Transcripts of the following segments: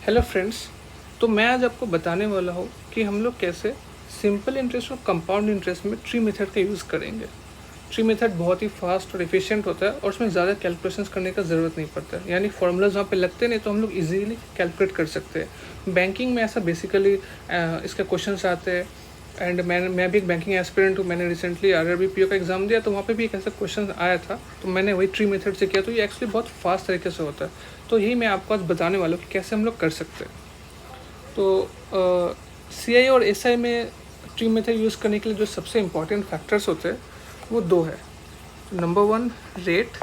Hello friends. तो मैं आज आपको बताने वाला हूँ कि हम लोग कैसे सिंपल इंटरेस्ट और कंपाउंड इंटरेस्ट में ट्री मेथड का यूज़ करेंगे। ट्री मेथड बहुत ही फास्ट और एफिशिएंट होता है और उसमें ज़्यादा कैलकुलेशंस करने का ज़रूरत नहीं पड़ता है, यानी फार्मूलाज वहाँ पे लगते नहीं तो हम लोग इजीली कैलकुलेट कर सकते हैं। बैंकिंग में ऐसा बेसिकली इसके क्वेश्चंस आते हैं। एंड मैं भी एक बैंकिंग एस्पिरेंट हूँ। मैंने रिसेंटली आरआरबी पीओ का एग्ज़ाम दिया तो वहाँ पे भी एक ऐसा क्वेश्चन आया था, तो मैंने वही ट्री मेथड से किया। तो ये एक्चुअली बहुत फास्ट तरीके से होता है। तो यही मैं आपको आज बताने वाला हूँ कि कैसे हम लोग कर सकते हैं। तो सीआई और एसआई में ट्री मेथड यूज़ करने के लिए जो सबसे इम्पॉर्टेंट फैक्टर्स होते हैं वो दो है। नंबर 1 रेट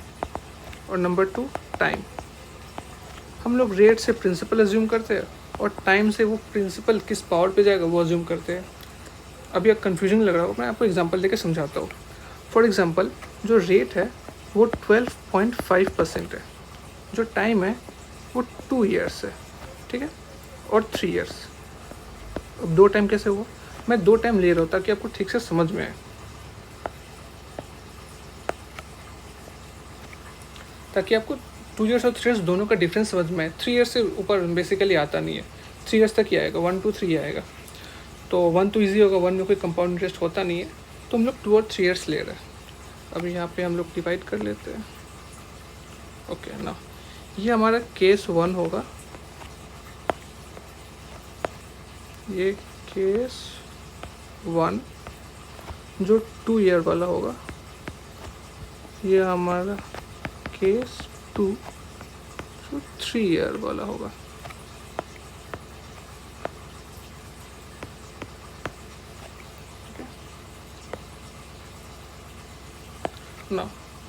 और नंबर 2 टाइम। हम लोग रेट से प्रिंसिपल अज्यूम करते हैं और टाइम से वो प्रिंसिपल किस पावर पे जाएगा वो अज्यूम करते हैं। अभी एक कन्फ्यूजन लग रहा हो, मैं आपको एग्जांपल देकर समझाता हूँ। फॉर एग्जांपल जो रेट है वो 12.5% है, जो टाइम है वो 2 ईयर्स है, ठीक है, और 3 ईयर्स। अब दो टाइम कैसे हुआ? मैं दो टाइम ले रहा हूँ ताकि आपको ठीक से समझ में आए, ताकि आपको 2 ईयर्स और 3 ईयर्स दोनों का डिफरेंस समझ में आए। 3 ईयर्स से ऊपर बेसिकली आता नहीं है, 3 ईयर्स तक ही आएगा, 1 2 3 आएगा। तो 1 तो ईजी होगा, 1 में कोई कंपाउंड इंटरेस्ट होता नहीं है, तो हम लोग 2 और 3 ईयर्स ले रहे हैं। अब यहाँ पे हम लोग डिवाइड कर लेते हैं। ओके ना, ये हमारा केस 1 होगा, ये केस 1 जो 2 ईयर वाला होगा, ये हमारा केस 2 जो 3 ईयर वाला होगा। ना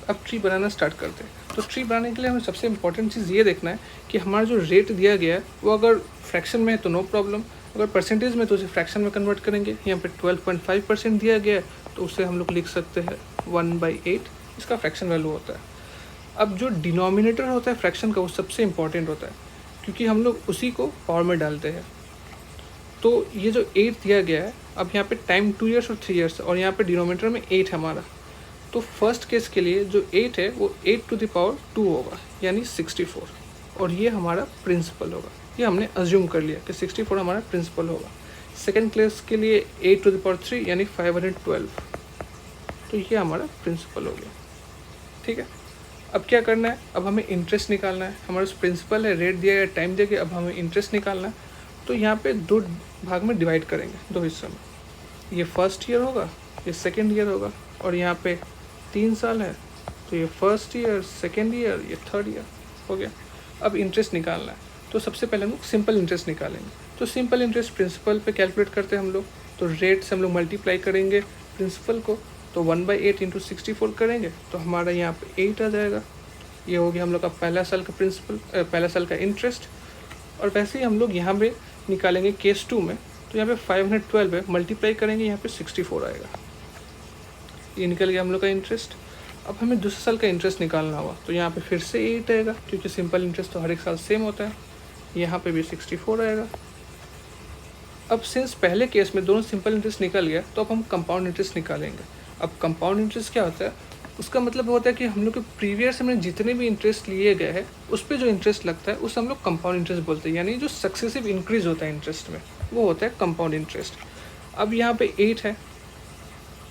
अब ट्री बनाना स्टार्ट करते हैं। तो ट्री बनाने के लिए हमें सबसे इम्पोर्टेंट चीज़ ये देखना है कि हमारा जो रेट दिया गया है वो अगर फ्रैक्शन में है तो नो प्रॉब्लम, अगर परसेंटेज में तो उसे फ्रैक्शन में कन्वर्ट करेंगे। यहाँ पे 12.5% दिया गया है तो उसे हम लोग लिख सकते हैं 1/8, इसका फ्रैक्शन वैल्यू होता है। अब जो डिनोमिनेटर होता है फ्रैक्शन का वो सबसे इम्पॉर्टेंट होता है, क्योंकि हम लोग उसी को पावर में डालते हैं। तो ये जो 8 दिया गया है, अब यहाँ पे टाइम 2 ईयर्स और 3 ईयर्स, और यहाँ पे डिनोमिनेटर में 8 है हमारा। तो फर्स्ट केस के लिए जो 8 है वो 8 टू द पावर 2 होगा, यानी 64, और ये हमारा प्रिंसिपल होगा। ये हमने अज्यूम कर लिया कि 64 हमारा प्रिंसिपल होगा। सेकेंड केस के लिए 8 टू द पावर 3 यानी 512, तो ये हमारा प्रिंसिपल हो गया, ठीक है। अब क्या करना है? अब हमें इंटरेस्ट निकालना है। हमारा प्रिंसिपल है, रेट दिया है, टाइम दिया गया, अब हमें इंटरेस्ट निकालना है। तो यहाँ पे दो भाग में डिवाइड करेंगे, दो हिस्सों में। ये फर्स्ट ईयर होगा, ये सेकेंड ईयर होगा, और यहाँ पे 3 साल है तो ये फर्स्ट ईयर, सेकेंड ईयर, ये थर्ड ईयर हो गया। अब इंटरेस्ट निकालना है, तो सबसे पहले हम लोग सिंपल इंटरेस्ट निकालेंगे। तो सिंपल इंटरेस्ट प्रिंसिपल पे कैलकुलेट करते हैं हम लोग। तो रेट से हम लोग मल्टीप्लाई करेंगे प्रिंसिपल को, तो 1/8 इंटू 64 करेंगे तो हमारा यहाँ पे 8 आ जाएगा। ये हो गया हम लोग का पहला साल का प्रिंसिपल, पहला साल का इंटरेस्ट। और वैसे ही हम लोग यहाँ पे निकालेंगे केस 2 में। तो यहाँ पे 512 है, मल्टीप्लाई करेंगे, यहाँ पे 64 आएगा। ये निकल गया हम लोग का इंटरेस्ट। अब हमें दूसरे साल का इंटरेस्ट निकालना होगा, तो यहाँ पे फिर से 8 आएगा, क्योंकि सिंपल इंटरेस्ट तो हर एक साल सेम होता है। यहाँ पे भी 64 आएगा। अब सिंस पहले केस में दोनों सिंपल इंटरेस्ट निकल गया, तो अब हम कंपाउंड इंटरेस्ट निकालेंगे। अब कंपाउंड इंटरेस्ट क्या होता है? उसका मतलब होता है कि हम लोग के प्रीवियस में जितने भी इंटरेस्ट लिए गए हैं उस पर जो इंटरेस्ट लगता है उसे हम लोग कंपाउंड इंटरेस्ट बोलते हैं, यानी जो सक्सेसिव इंक्रीज होता है इंटरेस्ट में वो होता है कंपाउंड इंटरेस्ट। अब यहाँ पे 8 है,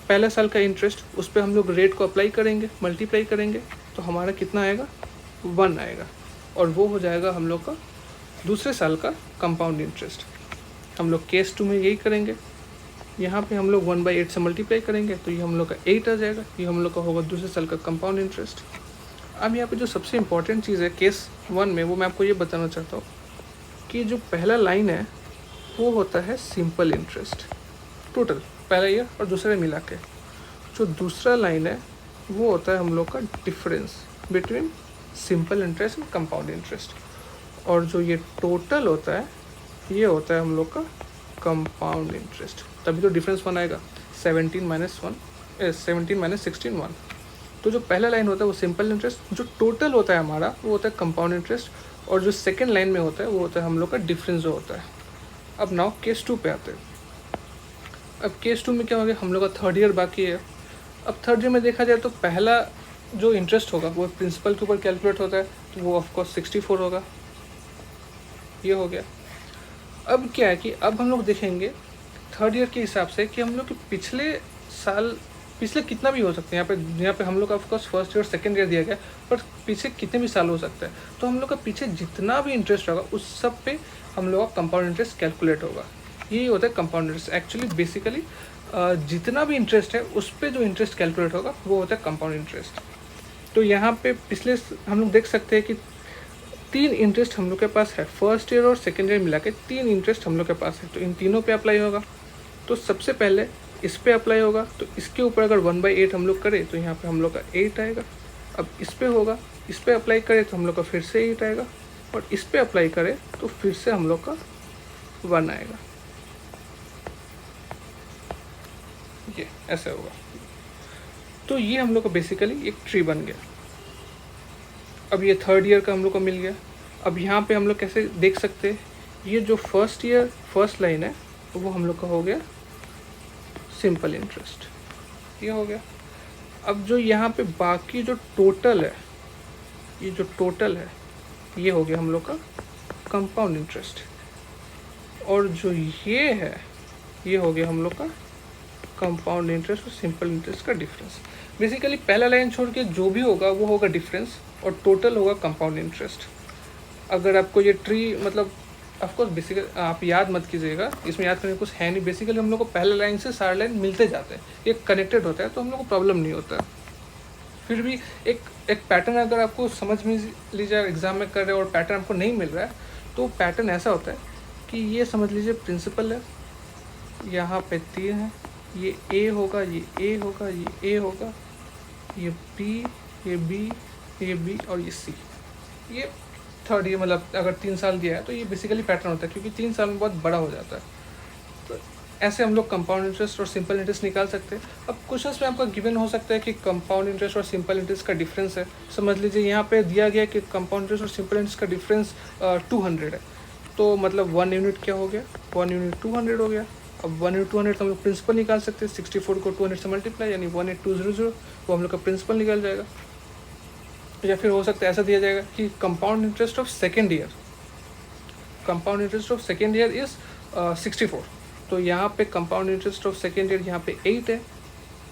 पहला साल का इंटरेस्ट, उस पर हम लोग रेट को अप्लाई करेंगे, मल्टीप्लाई करेंगे, तो हमारा कितना आएगा? 1 आएगा, और वो हो जाएगा हम लोग का दूसरे साल का कंपाउंड इंटरेस्ट। हम लोग केस 2 में यही करेंगे। यहाँ पे हम लोग 1/8 से मल्टीप्लाई करेंगे तो ये हम लोग का 8 आ जाएगा। ये हम लोग का होगा दूसरे साल का कंपाउंड इंटरेस्ट। अब यहाँ पे जो सबसे इंपॉर्टेंट चीज़ है केस 1 में, वो मैं आपको ये बताना चाहता हूँ कि जो पहला लाइन है वो होता है सिंपल इंटरेस्ट, टोटल पहला ईयर और दूसरे मिला के। जो दूसरा लाइन है वो होता है हम लोग का difference between simple interest and compound interest, और जो ये टोटल होता है ये होता है हम लोग का कंपाउंड इंटरेस्ट। तभी तो डिफरेंस 1 आएगा, 17 माइनस 16 1। तो जो पहला लाइन होता है वो सिंपल इंटरेस्ट, जो टोटल होता है हमारा वो होता है कंपाउंड इंटरेस्ट, और जो सेकेंड लाइन में होता है वो होता है हम लोग का डिफरेंस जो होता है। अब नाउ केस 2 पे आते हैं। अब केस 2 में क्या हो गया? हम लोग का थर्ड ईयर बाकी है। अब थर्ड ईयर में देखा जाए तो पहला जो इंटरेस्ट होगा वो प्रिंसिपल के ऊपर कैलकुलेट होता है, तो वो ऑफकोर्स 64 होगा। ये हो गया। अब क्या है कि अब हम लोग देखेंगे थर्ड ईयर के हिसाब से कि हम लोग के पिछले साल, पिछले कितना भी हो सकते हैं, यहाँ पे हम लोग का of course first year second year दिया गया, पर पीछे कितने भी साल हो सकता है। तो हम लोग का पीछे जितना भी इंटरेस्ट होगा उस सब पे हम लोग का कंपाउंड इंटरेस्ट कैलकुलेट होगा। यही होता है कंपाउंड इंटरेस्ट। एक्चुअली बेसिकली जितना भी इंटरेस्ट है उस पर जो इंटरेस्ट कैलकुलेट होगा वो होता है कंपाउंड इंटरेस्ट। तो यहाँ पे पिछले हम लोग देख सकते हैं कि 3 इंटरेस्ट हम लोग के पास है, फर्स्ट ईयर और सेकेंड ईयर मिला के 3 इंटरेस्ट हम लोग के पास है। तो इन तीनों पे अप्लाई होगा। तो सबसे पहले इस पे अप्लाई होगा, तो इसके ऊपर अगर 1/8 हम लोग करें तो यहाँ पे हम लोग का 8 आएगा। अब इस पे होगा, इस पे अप्लाई करें तो हम लोग का फिर से 8 आएगा, और इस पे अप्लाई करें तो फिर से हम लोग का 1 आएगा। ये ऐसे होगा। तो ये हम लोग का बेसिकली एक ट्री बन गया। अब ये थर्ड ईयर का हम लोग को मिल गया। अब यहाँ पे हम लोग कैसे देख सकते हैं, ये जो फर्स्ट ईयर फर्स्ट लाइन है वो हम लोग का हो गया सिंपल इंटरेस्ट, ये हो गया। अब जो यहाँ पे बाकी जो टोटल है, ये जो टोटल है ये हो गया हम लोग का कंपाउंड इंटरेस्ट, और जो ये है ये हो गया हम लोग का कंपाउंड इंटरेस्ट और सिंपल इंटरेस्ट का डिफरेंस। बेसिकली पहला लाइन छोड़ के जो भी होगा वो होगा डिफरेंस, और टोटल होगा कंपाउंड इंटरेस्ट। अगर आपको ये ट्री मतलब ऑफकोर्स बेसिकली आप याद मत कीजिएगा, इसमें याद करने कुछ है नहीं। बेसिकली हम लोग को पहले लाइन से सारे लाइन मिलते जाते हैं, ये कनेक्टेड होता है, तो हम लोग को प्रॉब्लम नहीं होता है। फिर भी एक पैटर्न अगर आपको समझ में लीजिए एग्जाम में कर रहे हो और पैटर्न आपको नहीं मिल रहा है, तो पैटर्न ऐसा होता है कि ये समझ लीजिए प्रिंसिपल है, यहाँ पे 3 है, ये ए होगा, ये ए होगा, ये ए होगा, ये बी, ये बी, ये बी और ये सी। ये थर्ड ईयर मतलब अगर 3 साल दिया है तो ये बेसिकली पैटर्न होता है, क्योंकि 3 साल में बहुत बड़ा हो जाता है। तो ऐसे हम लोग कंपाउंड इंटरेस्ट और सिंपल इंटरेस्ट निकाल सकते हैं। अब क्वेश्चंस में आपका गिवन हो सकता है कि कंपाउंड इंटरेस्ट और सिंपल इंटरेस्ट का डिफरेंस है। समझ लीजिए यहाँ पे दिया गया कि कंपाउंड इंटरेस्ट और सिंपल इंटरेस्ट का डिफरेंस 200 है, तो मतलब 1 यूनिट क्या हो गया, 1 यूनिट 200 हो गया। अब 1 यूनिट 200 तो हम लोग प्रिंसिपल निकाल सकते हैं, 64 को 200 से मल्टीप्लाई यानी 18200, वो हम लोग का प्रिंसिपल निकल जाएगा। या फिर हो सकता है ऐसा दिया जाएगा कि compound interest of second year, compound interest of second year is 64। तो यहाँ पे compound interest of second year यहाँ पे 8 है,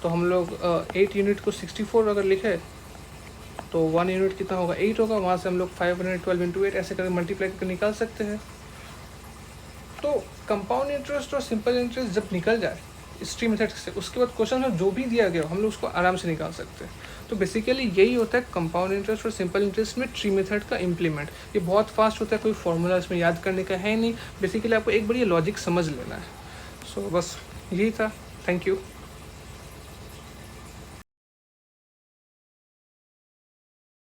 तो हम लोग 8 यूनिट को 64 अगर लिखे तो 1 यूनिट कितना होगा, 8 होगा। वहाँ से हम लोग 512 इंटू 8 ऐसे करके मल्टीप्लाई करके निकाल सकते हैं। तो कंपाउंड इंटरेस्ट और सिंपल इंटरेस्ट जब निकल जाए इस ट्री मेथड से, उसके बाद क्वेश्चन में जो भी दिया गया हम लोग उसको आराम से निकाल सकते हैं। तो बेसिकली यही होता है कंपाउंड इंटरेस्ट और सिंपल इंटरेस्ट में ट्री मेथड का इम्प्लीमेंट। ये बहुत फास्ट होता है, कोई फॉर्मूला इसमें याद करने का है नहीं, बेसिकली आपको एक बार ये लॉजिक समझ लेना है। सो बस यही था। Thank you.